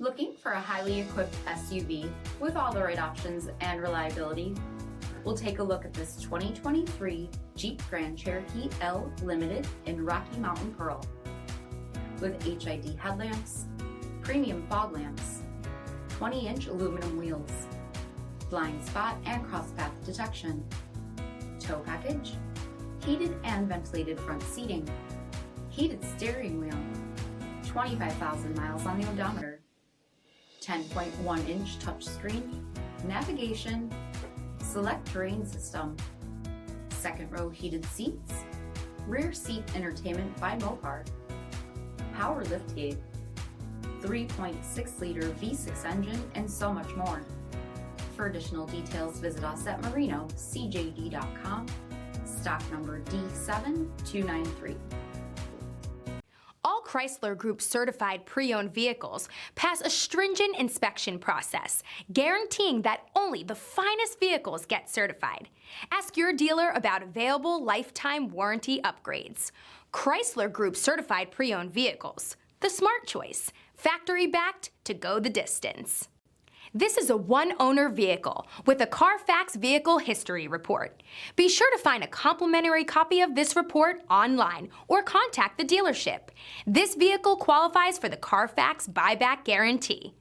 Looking for a highly equipped SUV with all the right options and reliability? We'll take a look at this 2023 Jeep Grand Cherokee L Limited in Rocky Mountain Pearl. With HID headlamps, premium fog lamps, 20-inch aluminum wheels, blind spot and crosspath detection, tow package, heated and ventilated front seating, heated steering wheel, 25,000 miles on the odometer, 10.1-inch touchscreen, navigation, select terrain system, second row heated seats, rear seat entertainment by Mopar, power liftgate, 3.6-liter V6 engine, and so much more. For additional details, visit us at Marino, cjd.com, stock number D7293. All Chrysler Group certified pre-owned vehicles pass a stringent inspection process, guaranteeing that only the finest vehicles get certified. Ask your dealer about available lifetime warranty upgrades. Chrysler Group certified pre-owned vehicles, the smart choice, factory backed to go the distance. This is a one-owner vehicle with a CARFAX Vehicle History Report. Be sure to find a complimentary copy of this report online or contact the dealership. This vehicle qualifies for the CARFAX buyback guarantee.